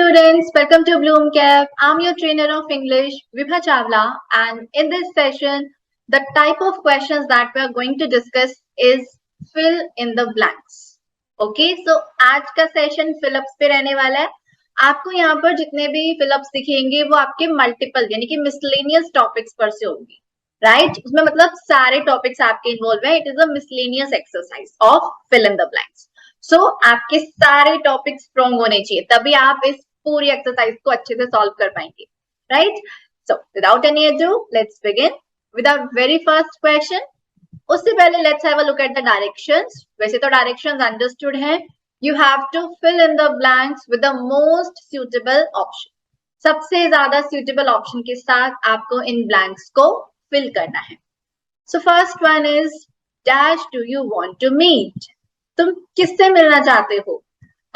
students, welcome to Bloomcap. I'm your trainer of English, Vibha Chawla, and in this session, the type of questions that we are going to discuss is fill in the blanks. Okay, so आज का session fill-ups पे रहने वाला है. आपको यहाँ पर जितने भी फिलअप्स दिखेंगे वो आपके मल्टीपल यानी कि मिसलेनियस टॉपिक्स पर से होंगी, राइट? उसमें मतलब सारे टॉपिक्स आपके इन्वॉल्व है. It is a miscellaneous exercise of fill in the blanks. So आपके सारे टॉपिक स्ट्रॉन्ग होने चाहिए, तभी आप इस पूरी एक्सरसाइज को अच्छे से सॉल्व कर पाएंगे, right? So without any ado let's begin with our very first question. उससे पहले let's have a look at the directions. वैसे तो डायरेक्शंस अंडरस्टूड हैं. You have to fill in the blanks with the most suitable option. सबसे ज्यादा suitable option के साथ आपको इन ब्लैंक्स को फिल करना है. So first one is dash do you want to meet. तुम किससे मिलना चाहते हो?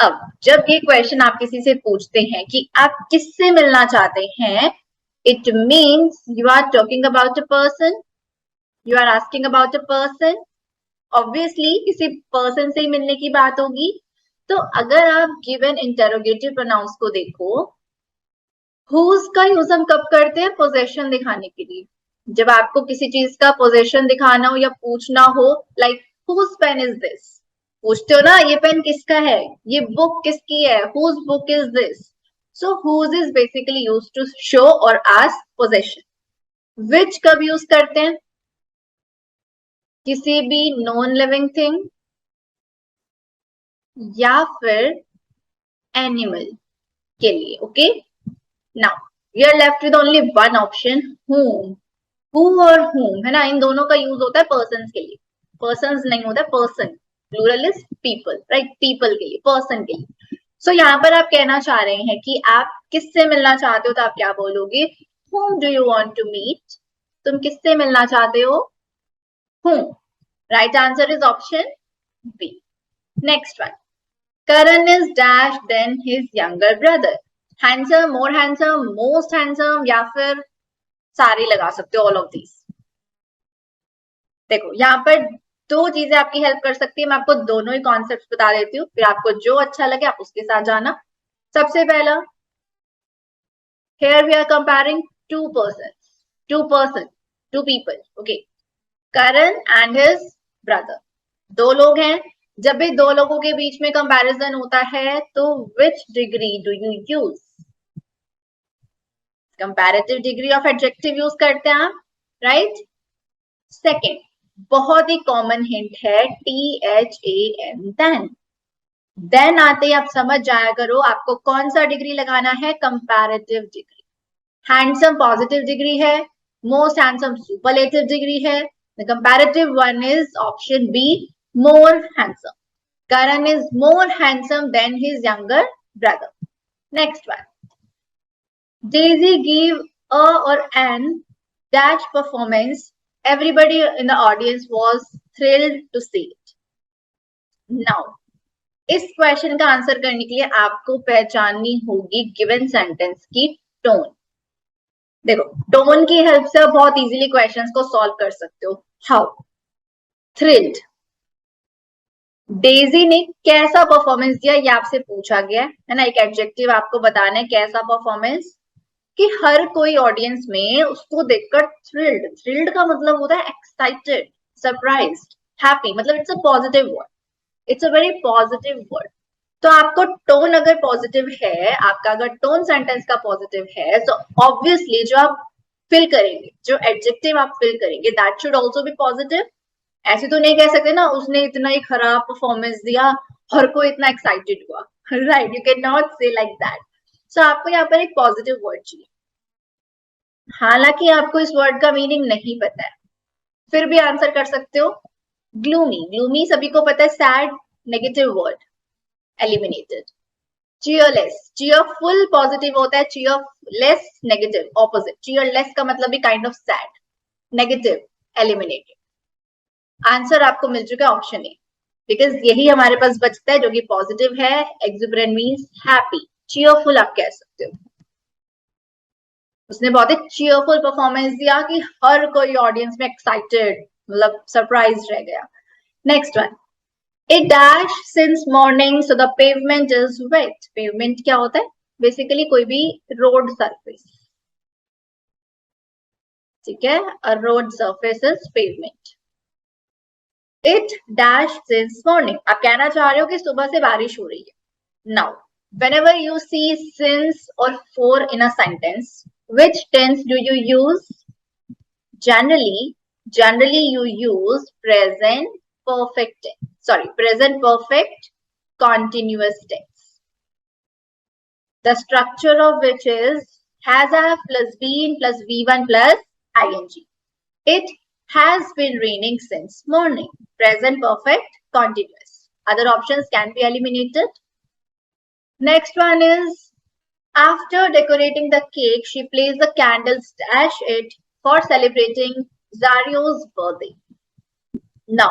अब जब ये क्वेश्चन आप किसी से पूछते हैं कि आप किससे मिलना चाहते हैं, it means you are talking about a person, you are asking about a person. Obviously किसी पर्सन से ही मिलने की बात होगी. तो अगर आप गिवन इंटरोगेटिव प्रोनाउंस को देखो, हुज का यूज हम कब करते हैं? पोजेशन दिखाने के लिए. जब आपको किसी चीज का पोजेशन दिखाना हो या पूछना हो, like whose pen is this, पूछते हो ना ये पेन किसका है, ये बुक किसकी है, whose book is this. So whose is basically used to show और आस्क पोजेशन. विच कब यूज करते हैं? किसी भी नॉन लिविंग थिंग या फिर एनिमल के लिए. Okay, now we are left with only one option, whom. Who और whom है ना, इन दोनों का यूज होता है पर्सन्स के लिए. पर्सन्स नहीं होता है person, plural is people, right? People के लिए, पर्सन के लिए. सो यहाँ पर आप कहना चाह रहे हैं कि आप किससे मिलना चाहते हो, तो आप क्या बोलोगे? whom do you want to meet. तुम किससे मिलना चाहते हो? whom. Right answer is option B. Next one, Karan is dash than his younger brother. Handsome, more handsome, most handsome या फिर सारे लगा सकते हो, all of these. देखो यहाँ पर दो चीजें आपकी हेल्प कर सकती है. मैं आपको दोनों ही कॉन्सेप्ट बता देती हूँ, फिर आपको जो अच्छा लगे आप उसके साथ जाना. सबसे पहला, here we are comparing two people. Okay, Karan and his brother. दो लोग हैं. जब भी दो लोगों के बीच में कंपैरिजन होता है तो which degree do you use? Comparative degree of adjective use करते हैं आप, राइट? सेकेंड, बहुत ही कॉमन हिंट है, THAN. देन आते ही आप समझ जाया करो आपको कौन सा डिग्री लगाना है. Comparative degree. Handsome positive degree है, मोस्ट हैंडसम सुपरलेटिव डिग्री है. The comparative one is option B, more handsome. Karan is more handsome than his younger brother. Next one, Daisy gave a or an dash performance. Everybody in the audience was thrilled to see it. Now, इस question का answer करने के लिए आपको पहचाननी होगी given sentence की tone. देखो, tone की हेल्प से आप बहुत इजीली क्वेश्चंस को सॉल्व कर सकते हो. हाउ? थ्रिल्ड. डेजी ने कैसा परफॉर्मेंस दिया ये आपसे पूछा गया है ना. एक एडजेक्टिव आपको बताना है, कैसा परफॉर्मेंस, कि हर कोई ऑडियंस में उसको देखकर थ्रिल्ड का मतलब होता है एक्साइटेड, सरप्राइज्ड, हैप्पी. मतलब it's a positive word, it's a very positive word. तो आपको टोन अगर पॉजिटिव है, आपका अगर टोन सेंटेंस का पॉजिटिव है, तो ऑब्वियसली जो आप फिल करेंगे, जो एडजेक्टिव आप फिल करेंगे, that should also be positive. ऐसे तो नहीं कह सकते ना उसने इतना ही खराब परफॉर्मेंस दिया और कोई इतना एक्साइटेड हुआ, राइट? यू कैन नॉट से लाइक दैट. सो आपको यहाँ पर एक पॉजिटिव वर्ड चाहिए. हालांकि आपको इस वर्ड का मीनिंग नहीं पता है, फिर भी आंसर कर सकते हो. ग्लूमी सभी को पता है, sad, negative word, eliminated. Cheerless, cheerful positive होता है, चीयरलेस नेगेटिव, ऑपोजिट. चीयरलेस का मतलब भी kind of sad, negative, eliminated. Answer आपको मिल चुका है ऑप्शन ए, बिकॉज यही हमारे पास बचता है जो कि पॉजिटिव है. एक्सुबरेंट मींस हैप्पी, चीयरफुल आप कह सकते हो. उसने बहुत ही चीयरफुल परफॉर्मेंस दिया कि हर कोई ऑडियंस में एक्साइटेड, मतलब सरप्राइज रह गया. Next one, A dash since morning so the pavement is wet. Pavement क्या होता है? बेसिकली कोई भी रोड सरफेस, ठीक है, a road surface is pavement. It dash since morning, आप कहना चाह रहे हो कि सुबह से बारिश हो रही है। Now whenever you see since or for in a sentence, which tense do you use? Generally you use present perfect tense, sorry, present perfect continuous tense, the structure of which is has a plus been plus v1 plus ing. It has been raining since morning, present perfect continuous. Other options can be eliminated. Next one is, after decorating the cake, she placed the candles dash it for celebrating Zario's birthday. Now,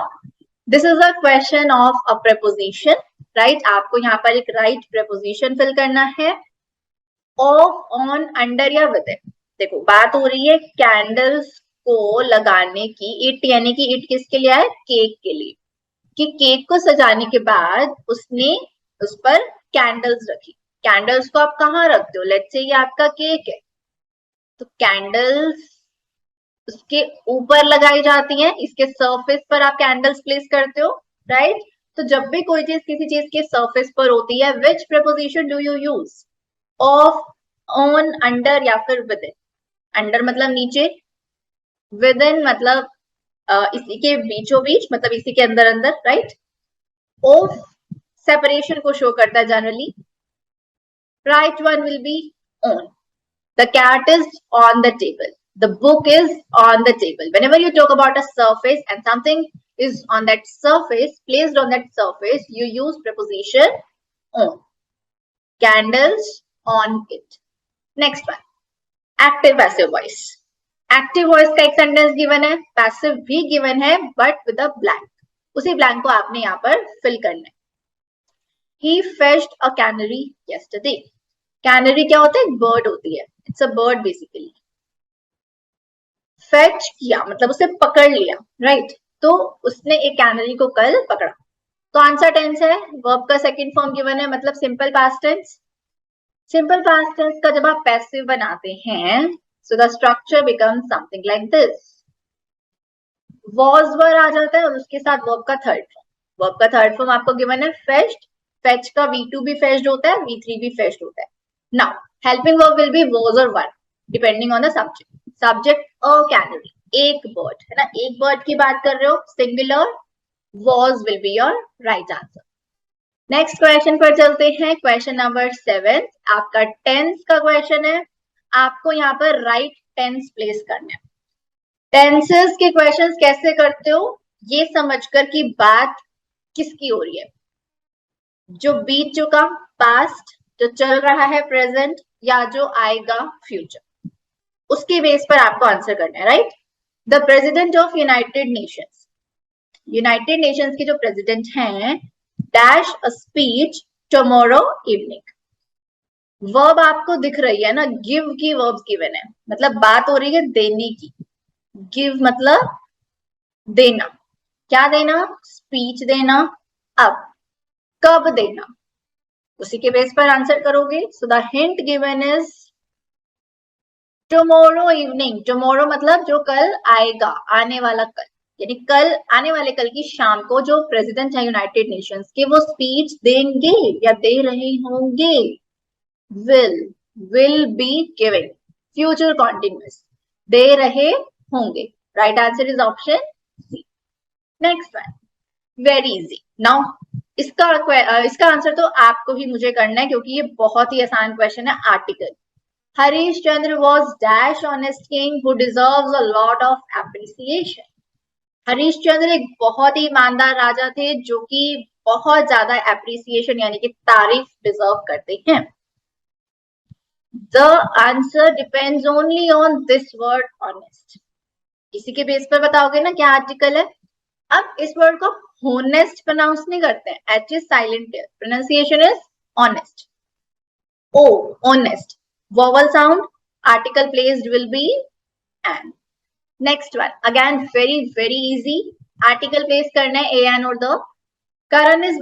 this is a question of a preposition, right? आपको यहाँ पर एक right preposition fill करना है. Of, on, under या within. देखो बात हो रही है कैंडल्स को लगाने की. इट यानी कि इट किसके लिए है? केक के लिए. कि केक को सजाने के बाद उसने उस पर कैंडल्स रखी. कैंडल्स को आप कहाँ रखते हो? लेट्स से ये आपका केक है, तो कैंडल्स उसके ऊपर लगाई जाती हैं, इसके सरफेस पर आप कैंडल्स प्लेस करते हो, राइट? तो जब भी कोई चीज किसी चीज के सरफेस पर होती है, which preposition do you use? Of, on, under या फिर विद इन. अंडर मतलब नीचे, विद इन मतलब इसी के बीचों बीच, मतलब इसी के अंदर अंदर, राइट? ऑफ सेपरेशन को शो करता है generally. Right one will be on. The cat is on the table. The book is on the table. Whenever you talk about a surface and something is on that surface, placed on that surface, you use preposition on. Candles on it. Next one. Active passive voice. Active voice का एक sentence given है, passive भी given है, but with a blank. उसी blank को आपने यहाँ पर fill करना है. He fetched a canary yesterday. Canary क्या होता है? एक bird होती है. It's a bird basically. Fetch किया मतलब उसे पकड़ लिया, right? तो उसने एक कैनरी को कल पकड़ा. तो आंसर टेंस है, वर्ब का सेकंड फॉर्म गिवन है, मतलब simple past tense. Simple past tense का जब आप पैसिव बनाते हैं, so the structure becomes something like this. was वर आ जाता है और उसके साथ वर्ब का थर्ड फॉर्म. वर्ब का थर्ड फॉर्म आपको गिवन है fetched. fetch का v2 भी fetched होता है, v3 भी fetched होता है. Now helping verb will be was or were depending on the subject. Subject a canary, एक bird है ना, एक bird की बात कर रहे हो, singular, was will be your right answer. Next question पर चलते हैं. क्वेश्चन नंबर 7 आपका टेंस का क्वेश्चन है. आपको यहाँ पर राइट टेंस प्लेस करना है. टेंसेस के क्वेश्चंस कैसे करते हो ये समझकर कि बात किसकी हो रही है. जो बीत चुका पास्ट, जो चल रहा है प्रेजेंट, या जो आएगा फ्यूचर, उसके बेस पर आपको आंसर करना है, right? The president of United Nations. United Nations के जो प्रेसिडेंट हैं, dash a speech tomorrow evening. Verb आपको दिख रही है ना, गिव की वर्ब्स गिवन है, मतलब बात हो रही है देने की. गिव मतलब देना. क्या देना? स्पीच देना. अब कब देना, उसी के बेस पर आंसर करोगे. So the hint given is tomorrow evening. Tomorrow मतलब जो कल आएगा, आने वाला कल, यानी कल आने वाले कल की शाम को जो प्रेसिडेंट है यूनाइटेड नेशंस के, वो स्पीच देंगे या दे रहे होंगे. Will be giving, future continuous, दे रहे होंगे. Right answer is option C. Next one, very easy. Now इसका आंसर तो आपको ही मुझे करना है क्योंकि ये बहुत ही आसान क्वेश्चन है. Article. Harish Chandra was dash honest king who deserves a lot of appreciation. Harish Chandra एक बहुत ही ईमानदार राजा थे जो कि बहुत ज्यादा एप्रिसिएशन यानी कि तारीफ डिजर्व करते हैं. The answer depends only on this word honest. इसी के बेस पर बताओगे ना क्या आर्टिकल है. अब इस वर्ड को होनेस्ट प्रोनाउंस नहीं करते हैं, H is silent, pronunciation is honest. O, honest. Vowel sound, article placed will be an. Next one, again very easy. Article place करना है an or the. Kiran is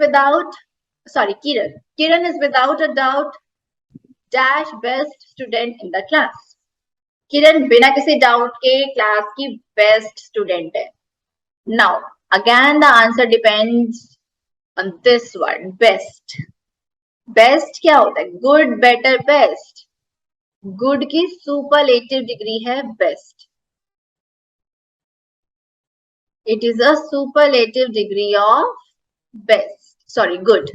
without a doubt dash best student in the class. Kiran बिना किसी doubt के class की best student है। Now again the answer depends on this word best. Best क्या होता है? Good, better, best. गुड की superlative degree है best. It is a superlative degree of best, sorry good.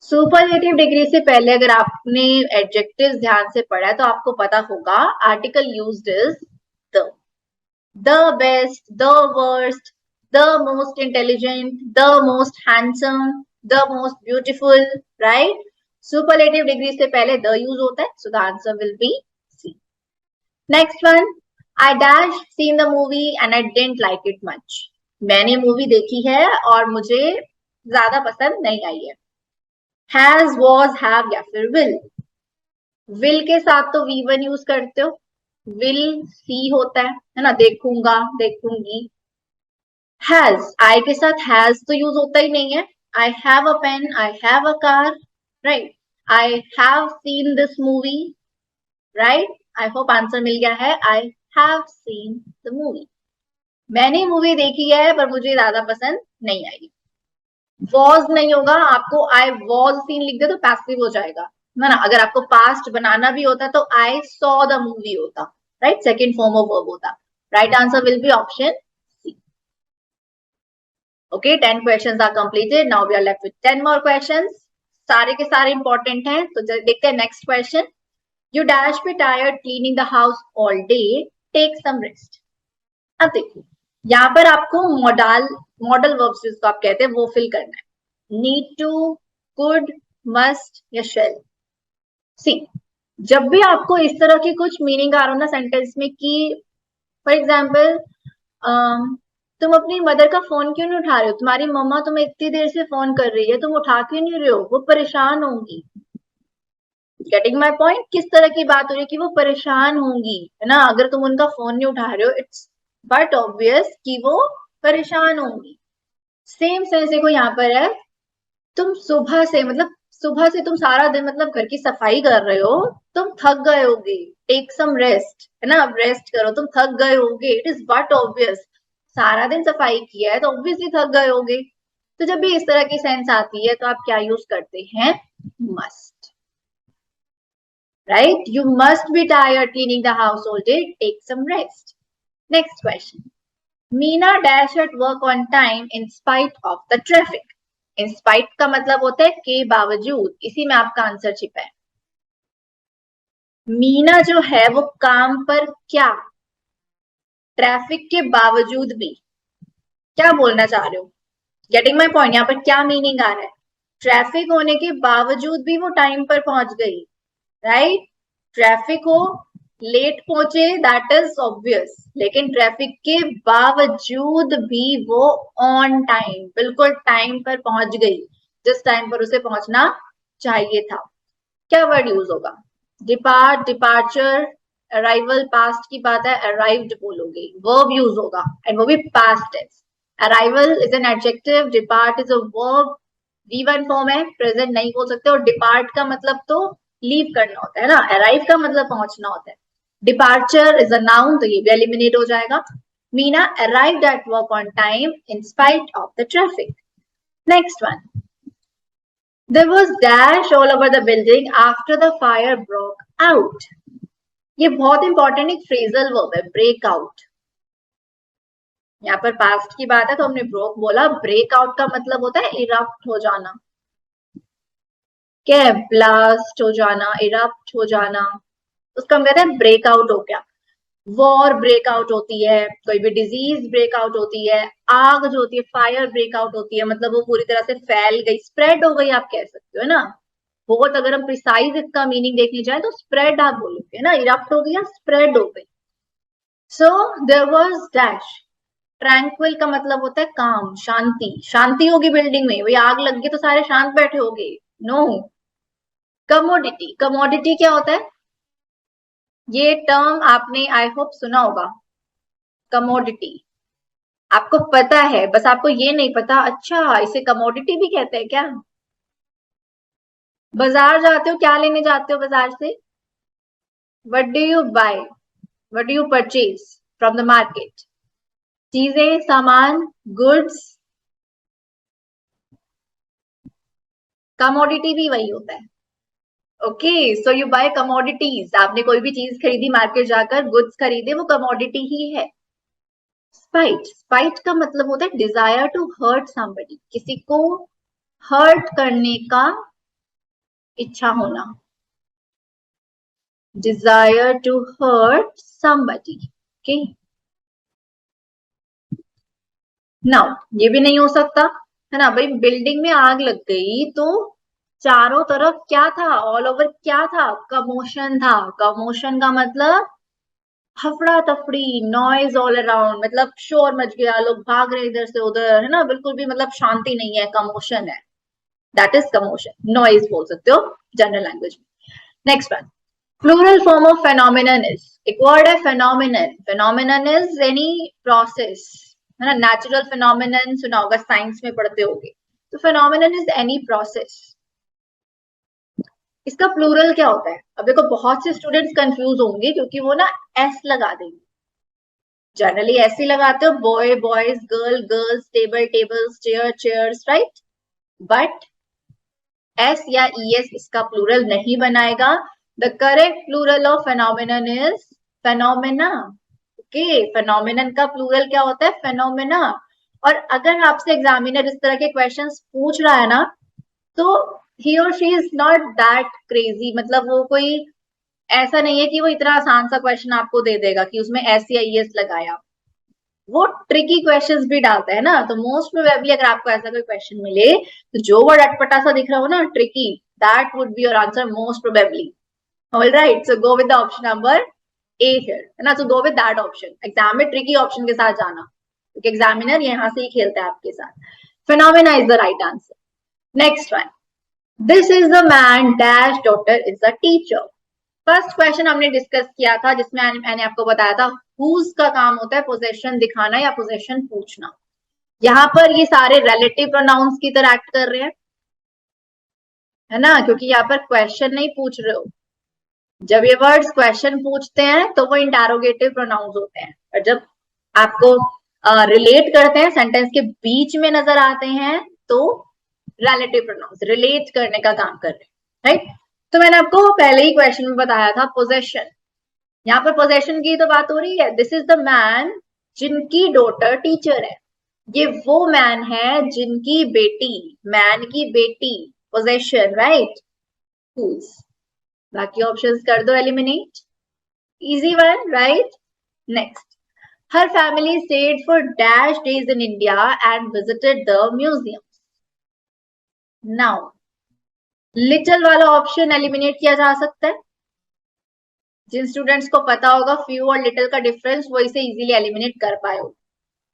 Superlative degree से पहले अगर आपने एडजेक्टिव्स ध्यान से पढ़ा है तो आपको पता होगा article used is the. The best, the worst, the most intelligent, the most handsome, the most beautiful, right? Superlative degree से पहले द यूज होता है, so the answer will be C. Next one, I dash seen the movie and I didn't like it much. मैंने movie देखी है और मुझे ज्यादा पसंद नहीं आई है। हैज, वॉज, हैव या फिर विल के साथ तो वी वन यूज करते हो, विल सी होता है ना, देखूंगा, देखूंगी। हैज, आई के साथ हैज तो यूज होता ही नहीं है। I have a pen, I have a car, right? I have seen this movie, right? I hope answer मिल गया है। I have seen the movie. मैंने मूवी देखी है पर मुझे ज्यादा पसंद नहीं आई। वॉज नहीं होगा, आपको आई वॉज सीन लिख दे तो पैसिव हो जाएगा, है ना? अगर आपको पास्ट बनाना भी होता तो आई सॉ द मूवी होता, right? Second form of verb होता। Right answer will be option C. Okay, 10 questions are completed. Now we are left with 10 more questions. सारे के सारे इंपॉर्टेंट हैं, तो देखते हैं next question. You dash be tired cleaning the house all day, take some rest. अब देखिए, यहाँ पर आपको मॉडल वर्ब्स जिसको आप कहते हैं वो फिल करना है। नीड टू, कुड, मस्ट या शेल। सी, जब भी आपको इस तरह की कुछ मीनिंग आ रहा हो ना सेंटेंस में कि फॉर एग्जाम्पल तुम अपनी मदर का फोन क्यों नहीं उठा रहे हो, तुम्हारी मम्मा तुम्हें इतनी देर से फोन कर रही है, तुम उठा क्यों नहीं रहे हो, वो परेशान होंगी। Getting my point? किस तरह की बात हो रही है कि वो परेशान होंगी, है ना? अगर तुम उनका फोन नहीं उठा रहे हो, इट्स बट ऑब्वियस कि वो परेशान होंगी। सेम सेंस देखो यहाँ पर है, तुम सुबह से मतलब सुबह से तुम सारा दिन मतलब घर की सफाई कर रहे हो, तुम थक गए होगे, टेक सम रेस्ट, है ना? रेस्ट करो, तुम थक गए होगे। इट इज बट ऑब्वियस, सारा दिन सफाई किया है तो ऑब्वियसली थक गए होगे। तो जब भी इस तरह की सेंस आती है तो आप क्या यूज करते हैं? Must, right? You must be tired cleaning the house all day, take some rest. Next question, Meena dash at work on time in spite of the traffic. In spite का मतलब होता है के बावजूद, इसी में आपका आंसर छिपा है। मीना जो है वो काम पर क्या, ट्रैफिक के बावजूद भी, क्या बोलना चाह रहे हो? Getting my point? यहाँ पर क्या मीनिंग आ रहा है? ट्रैफिक होने के बावजूद भी वो टाइम पर पहुंच गई, राइट? ट्रैफिक हो, लेट पहुंचे, दैट इज ऑब्वियस, लेकिन ट्रैफिक के बावजूद भी वो ऑन टाइम, बिल्कुल टाइम पर पहुंच गई, जिस टाइम पर उसे पहुंचना चाहिए था। क्या वर्ड यूज होगा? डिपार्ट, डिपार्चर, अराइवल, पास्ट की बात है, अराइव्ड बोलोगे, वर्ब यूज होगा एंड वो भी past tense. Arrival is an adjective, depart is a verb, V1 form है, प्रेजेंट नहीं बोल सकते। और डिपार्ट का मतलब तो लीव करना होता है ना, अराइव का मतलब पहुंचना होता है। डिपार्चर इज अ नाउन, तो ये भी एलिमिनेट हो जाएगा। Meena arrived at work on time in spite of the traffic. Next one, there was dash all over the building after the fire broke out. ये बहुत इंपॉर्टेंट एक फ्रेजल वर्ब है, break out. यहाँ पर पास्ट की बात है तो हमने ब्रोक बोला, ब्रेक आउट का मतलब होता है इरप्ट हो जाना, क्या? ब्लास्ट हो जाना, इरप्ट हो जाना, उसका हम कहते हैं ब्रेकआउट हो गया। वॉर ब्रेकआउट होती है, कोई भी डिजीज ब्रेकआउट होती है, आग जो होती है फायर ब्रेकआउट होती है, मतलब वो पूरी तरह से फैल गई, स्प्रेड हो गई, आप कह सकते हो ना। बहुत अगर हम प्रिसाइज इसका मीनिंग देखने जाए तो स्प्रेड आप बोलोगे ना, इरप्ट हो गई या स्प्रेड हो गई। So there was dash, tranquil का मतलब होता है काम, शांति, शांति होगी बिल्डिंग में, वही आग लग गई तो सारे शांत बैठे होगे, नो। कमोडिटी, कमोडिटी क्या होता है? ये टर्म आपने आई होप सुना होगा, कमोडिटी। आपको पता है, बस आपको ये नहीं पता, अच्छा इसे कमोडिटी भी कहते हैं क्या? बाजार जाते हो, क्या लेने जाते हो बाजार से? What do you buy, what do you purchase from the market? चीजें, सामान, गुड्स। कमोडिटी भी वही होता है। Okay, so you buy commodities. आपने कोई भी चीज खरीदी मार्केट जाकर, गुड्स खरीदे, वो कमोडिटी ही है। स्पाइट, स्पाइट का मतलब होता है डिजायर टू हर्ट समबडी, किसी को हर्ट करने का इच्छा होना। Desire to hurt somebody. Okay, now ये भी नहीं हो सकता, है ना भाई? बिल्डिंग में आग लग गई तो चारों तरफ क्या था, ऑल ओवर क्या था? कमोशन था। कमोशन का मतलब हफड़ा तफड़ी, नॉइज ऑल अराउंड, मतलब शोर मच गया, लोग भाग रहे इधर से उधर, है ना? बिल्कुल भी मतलब शांति नहीं है, कमोशन है। दैट इज कमोशन, नॉइज बोल सकते हो जनरल लैंग्वेज में। Next one, plural form of phenomenon is, एक वर्ड है phenomenon. Phenomenon is any process, है ना? नेचुरल फेनोमेनन सुना होगा, साइंस में पढ़ते होगे। तो फेनोमेनन इज एनी प्रोसेस। इसका प्लूरल क्या होता है? अब देखो, बहुत से स्टूडेंट्स कंफ्यूज होंगे क्योंकि वो ना एस लगा देंगे। जनरली ऐसे लगाते हो, boy boys, girl girls, table tables, chair chairs, right? But S या ईएस इसका प्लूरल नहीं बनाएगा। The correct plural of phenomenon is phenomena. Okay, phenomenon का प्लूरल क्या होता है? फेनोमेना। और अगर आपसे एग्जामिनर इस तरह के क्वेश्चंस पूछ रहा है ना, तो ही और she is not that crazy, मतलब वो कोई ऐसा नहीं है कि वो इतना आसान सा क्वेश्चन आपको दे देगा कि उसमें एस या ईएस लगाया। वो ट्रिकी क्वेश्चंस भी डालता है ना। तो मोस्ट प्रोबेबली अगर आपको ऐसा कोई क्वेश्चन मिले, तो जो वर्ड अटपटा सा दिख रहा हो ना, tricky, that would be your answer most probably. All right, so go with the option number A here, है ना? So go with that option. Exam में ट्रिकी ऑप्शन के साथ जाना, क्योंकि एग्जामिनर यहाँ से ही खेलता है आपके साथ। Phenomena is the right answer. Next one, this is the man dash daughter is the teacher. First question हमने डिस्कस किया था, जिसमें मैंने आपको बताया था हुज का काम होता है पोजेशन दिखाना या पोजेशन पूछना। यहाँ पर ये सारे रिलेटिव प्रोनाउंस की तरह एक्ट कर रहे हैं, है ना? क्योंकि यहाँ पर क्वेश्चन नहीं पूछ रहे हो। जब ये वर्ड्स क्वेश्चन पूछते हैं तो वो इंटेरोगेटिव प्रोनाउंस होते हैं, और जब आपको रिलेट करते हैं, सेंटेंस के बीच में नजर आते हैं, तो रिलेटिव प्रोनाउंस रिलेट करने का काम कर रहे हैं, राइट? तो मैंने आपको पहले ही क्वेश्चन में बताया था पोजेशन। यहाँ पर पोजेशन की तो बात हो रही है। दिस इज द मैन जिनकी डॉटर टीचर है। ये वो मैन है जिनकी बेटी, मैन की बेटी, पोजेशन, राइट? हुज। बाकी ऑप्शंस कर दो eliminate, easy one, right? Next, her family state for dash days in India and visited the museum. Now little वाला ऑप्शन एलिमिनेट किया जा सकता है। जिन स्टूडेंट्स को पता होगा फ्यू और लिटिल का डिफरेंस, वो इसे इजीली एलिमिनेट कर पाए हो,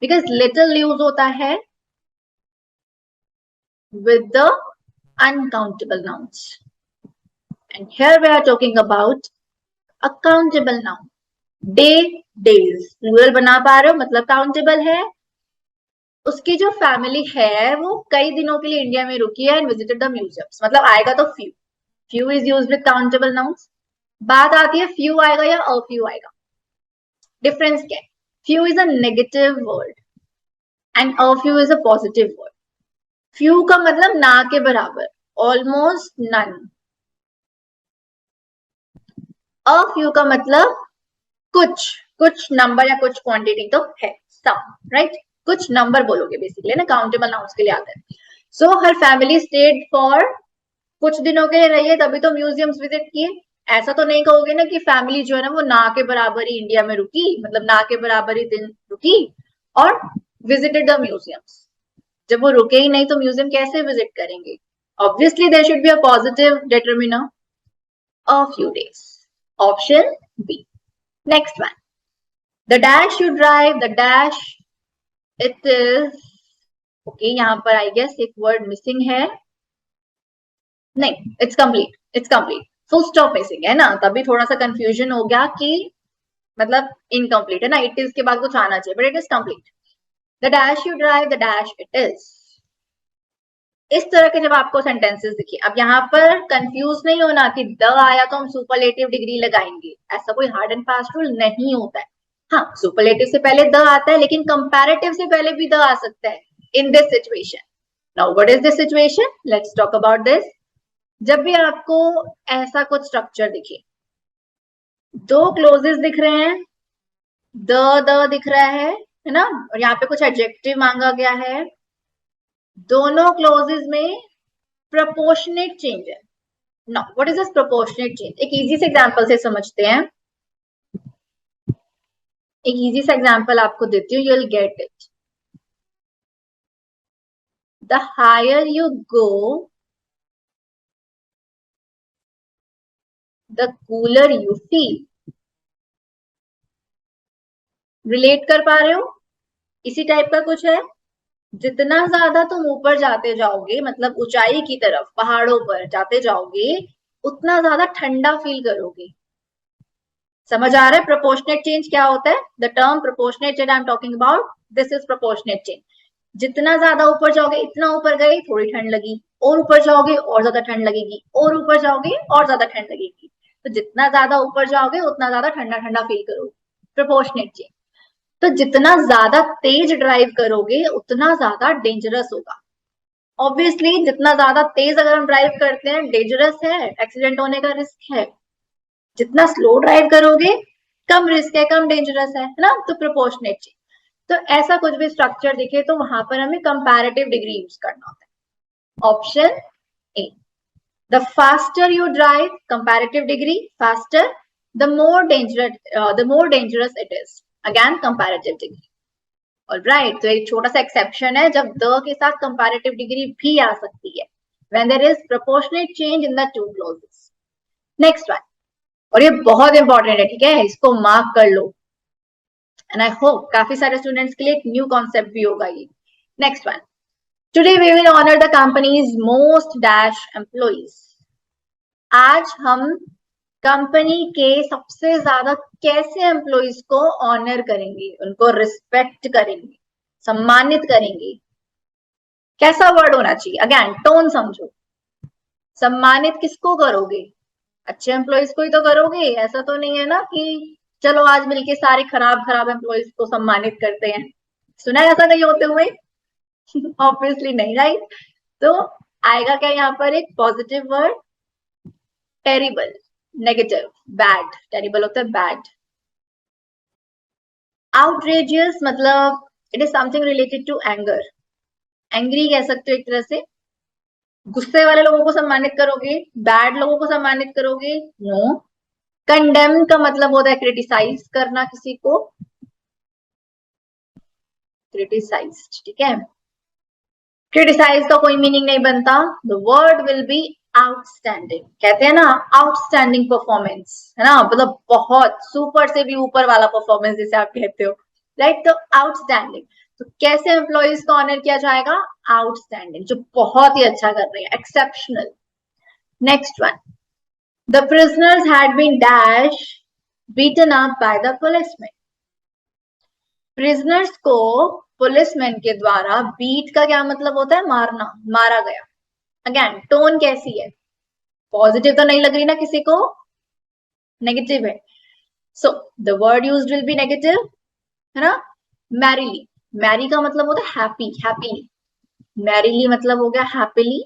बिकॉज लिटिल यूज होता है with the uncountable nouns, and here we are talking about a countable noun. Day, days, plural बना पा रहे हो, मतलब काउंटेबल है। उसकी जो फैमिली है वो कई दिनों के लिए इंडिया में रुकी है एंड विजिटेड द म्यूजियम्स, मतलब आएगा तो few. Few is used with countable nouns. बात आती है फ्यू आएगा या अ फ्यू आएगा, डिफरेंस क्या है? Few is a negative word and a few is a positive word. Few का मतलब ना के बराबर, ऑलमोस्ट नन। अ फ्यू का मतलब कुछ, कुछ नंबर या कुछ क्वांटिटी तो है, सम, राइट? कुछ नंबर बोलोगे बेसिकली ना, काउंटेबल नाउन्स के लिए आता है। सो हर फैमिली स्टेड फॉर, कुछ दिनों के लिए रही है तभी तो म्यूजियम्स विजिट किए। ऐसा तो नहीं कहोगे ना कि फैमिली जो है ना वो ना के बराबर ही इंडिया में रुकी, मतलब ना के बराबर ही दिन रुकी और विजिटेड द म्यूजियम्स। जब वो रुके ही नहीं तो म्यूजियम कैसे विजिट करेंगे? Obviously there should be a positive determiner, a few days. Option B. Next one, the dash you drive, the dash it is. Okay, यहाँ पर आई गेस एक वर्ड मिसिंग है। नहीं, it's complete, it's complete. Full stop missing है ना, तभी थोड़ा सा कंफ्यूजन हो गया कि मतलब इनकम्प्लीट है ना, इट इज के बाद कुछ आना चाहिए, but it is complete. The dash you drive, the dash it is. इस तरह के जब आपको सेंटेंसेस दिखे, अब यहाँ पर कंफ्यूज नहीं होना कि द आया तो हम सुपरलेटिव डिग्री लगाएंगे, ऐसा कोई हार्ड एंड फास्ट रूल नहीं होता है। हाँ, सुपरलेटिव से पहले द आता है, लेकिन कंपैरेटिव से पहले भी द आ सकता है in this situation. Now what is this situation, let's talk about this. जब भी आपको ऐसा कुछ स्ट्रक्चर दिखे, दो क्लोजेस दिख रहे हैं, द दिख रहा है ना, और यहाँ पे कुछ एडजेक्टिव मांगा गया है, दोनों क्लोजेस में प्रपोर्शनेट चेंज है। Now what is this proportionate change, एक इजी से एग्जांपल से समझते हैं। एक इजी सा एग्जांपल आपको देती हूँ, you will get it. The higher you go, the cooler you feel. Relate कर पा रहे हो? इसी टाइप का कुछ है। जितना ज्यादा तुम ऊपर जाते जाओगे, मतलब ऊंचाई की तरफ, पहाड़ों पर जाते जाओगे, उतना ज्यादा ठंडा फील करोगे। समझ आ रहा है प्रोपोर्शनेट चेंज क्या होता है? The term proportionate change I am talking about, this is proportionate change. जितना ज्यादा ऊपर जाओगे, इतना ऊपर गए थोड़ी ठंड लगी, और ऊपर जाओगे और ज्यादा ठंड लगेगी, और ऊपर जाओगे और ज्यादा ठंड लगेगी। तो जितना ज्यादा ऊपर जाओगे उतना ज्यादा ठंडा ठंडा फील करोगे, प्रोपोर्शनेट चेंज। तो जितना ज्यादा तेज ड्राइव करोगे उतना ज्यादा डेंजरस होगा। ऑब्वियसली जितना ज्यादा तेज अगर हम ड्राइव करते हैं, डेंजरस है, एक्सीडेंट होने का रिस्क है। जितना स्लो ड्राइव करोगे कम रिस्क है, कम डेंजरस है ना। तो प्रोपोर्शनेट चेंज। तो ऐसा कुछ भी स्ट्रक्चर दिखे तो वहां पर हमें कंपैरेटिव डिग्री यूज करना होता है। Option A, the faster you drive, comparative degree faster, the more dangerous it is, again comparative degree. Alright, तो एक छोटा सा एक्सेप्शन है, जब द के साथ कंपैरेटिव डिग्री भी आ सकती है, when there is proportionate change in the two clauses. Next one, और ये बहुत इंपॉर्टेंट है, ठीक है, इसको मार्क कर लो, एंड आई होप काफी सारे स्टूडेंट्स के लिए एक न्यू कॉन्सेप्ट भी होगा ये। Next one, today we will honour the companies most dash employees. आज हम कंपनी के सबसे ज्यादा कैसे एम्प्लॉइज को ऑनर करेंगे, उनको रिस्पेक्ट करेंगे, सम्मानित करेंगे। कैसा वर्ड होना चाहिए, अगेन टोन समझो। सम्मानित किसको करोगे? अच्छे एम्प्लॉइज को ही तो करोगे। ऐसा तो नहीं है ना कि चलो आज मिलके सारे खराब खराब एम्प्लॉइज को सम्मानित करते हैं। सुना है ऐसा नहीं होते हुए? ऑब्वियसली नहीं, राइट। तो आएगा क्या यहाँ पर एक positive word, terrible, negative, bad. Terrible होता है बैड। आउटरेजियस मतलब it is something related to anger, angry कह सकते हो एक तरह से। गुस्से वाले लोगों को सम्मानित करोगे, बैड लोगों को सम्मानित करोगे, नो। कंडेम का मतलब होता है क्रिटिसाइज करना किसी को, क्रिटिसाइज, ठीक है। क्रिटिसाइज का कोई मीनिंग नहीं बनता, the word will be outstanding. कहते हैं ना आउटस्टैंडिंग परफॉर्मेंस, है ना, मतलब बहुत सुपर से भी ऊपर वाला परफॉर्मेंस जिसे आप कहते हो, राइट। तो आउटस्टैंडिंग, तो कैसे एम्प्लॉइज को ऑनर किया जाएगा? आउटस्टैंडिंग, जो बहुत ही अच्छा कर रहे हैं, exceptional. Next one, the prisoners had been dash beaten up by the policeman. Prisoners को पुलिसमैन के द्वारा बीट का क्या मतलब होता है? मारना, मारा गया। अगेन टोन कैसी है? पॉजिटिव तो नहीं लग रही ना किसी को, नेगेटिव है। So the word used will be negative, है ना। मैरीली, मैरी का मतलब होता है हैप्पी, हैप्पीली। मैरीली मतलब हो गया हैप्पीली।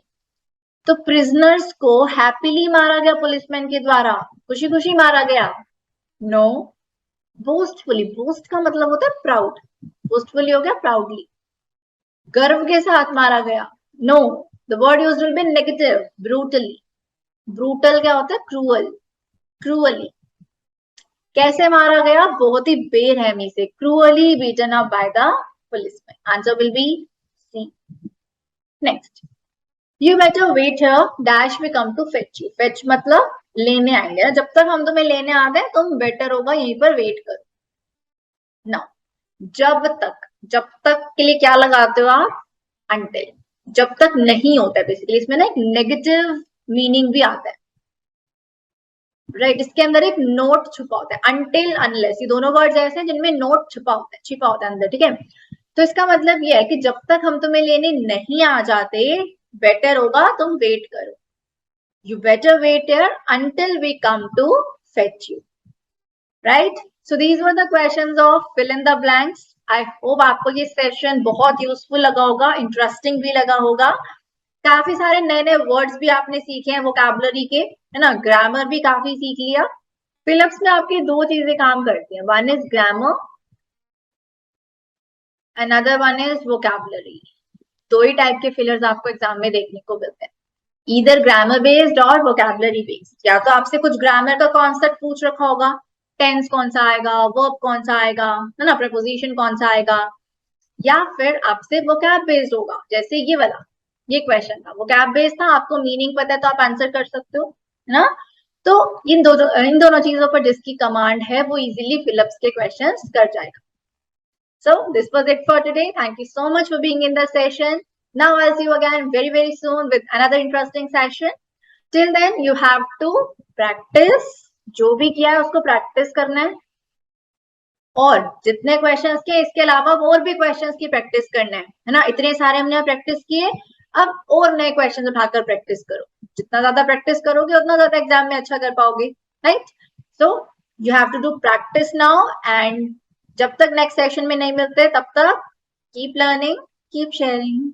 तो प्रिजनर्स को हैप्पीली मारा गया पुलिसमैन के द्वारा, खुशी खुशी मारा गया, नो। बोस्टफुली, बोस्ट का मतलब होता है प्राउड, बोस्टफुली हो गया प्राउडली। गर्व के साथ मारा गया, no. The word used will be negative, brutally. Brutal क्या होता है? Cruel, cruelly. कैसे मारा गया? बहुत ही बेरहमी से, cruelly beaten up by the policeman. Answer will be C. Next, you better wait here dash we come to fetch you. Fetch मतलब लेने आएंगे, जब तक हम तुम्हें लेने आ गए तुम बेटर होगा यहीं पर वेट करो। ना, जब तक, जब तक के लिए क्या लगाते हो आप? अंटिल। जब तक नहीं होता है, बेसिकली इसमें ना एक नेगेटिव मीनिंग भी आता है, राइट। इसके अंदर एक नोट छुपा होता है, अनटिल अनलेस, ये दोनों वर्ड्स ऐसे हैं जिनमें नोट छुपा होता है, छिपा होता है अंदर, ठीक है। तो इसका मतलब ये है कि जब तक हम तुम्हें लेने नहीं आ जाते, बेटर होगा तुम वेट करो. You better wait here until we come to fetch you. Right? So these were the questions of fill in the blanks. I hope आपको ये सेशन बहुत यूजफुल लगा होगा, इंटरेस्टिंग भी लगा होगा. काफी सारे नए नए वर्ड्स भी आपने सीखे हैं वोकैबुलरी के, है ना. ग्रामर भी काफी सीख लिया. फिलअप्स में आपकी दो चीजें काम करती हैं. One is grammar, another one is vocabulary. दो ही टाइप के फिलर्स आपको एग्जाम में देखने को मिलते हैं, ईदर ग्रामर बेस्ड और वोकैबुलरी बेस्ड. या तो आपसे कुछ ग्रामर का कॉन्सेप्ट पूछ रखा होगा, टेंस कौन सा आएगा, वर्ब कौन सा आएगा, है ना, प्रपोजिशन कौन सा आएगा. या फिर आपसे वोकैब बेस्ड होगा, जैसे ये वाला, ये क्वेश्चन था वोकैब बेस्ड था, आपको मीनिंग पता है तो आप आंसर कर सकते हो, है ना. तो इन दोनों चीजों पर जिसकी कमांड है वो इजीली फिलअप्स के क्वेश्चंस कर जाएगा. So this was it for today. Thank you so much for being in the session. Now I'll see you again very, very soon with another interesting session. Till then, you have to practice. जो भी किया है उसको practice करना है, और जितने questions के इसके अलावा और भी क्वेश्चंस की प्रैक्टिस करना है ना. इतने सारे हमने प्रैक्टिस किए, अब और नए क्वेश्चंस उठाकर प्रैक्टिस करो. जितना ज्यादा प्रैक्टिस करोगे उतना ज्यादा एग्जाम में अच्छा कर पाओगे. Right? So you have to do practice now, and जब तक नेक्स्ट सेशन में नहीं मिलते तब तक कीप लर्निंग, कीप शेयरिंग.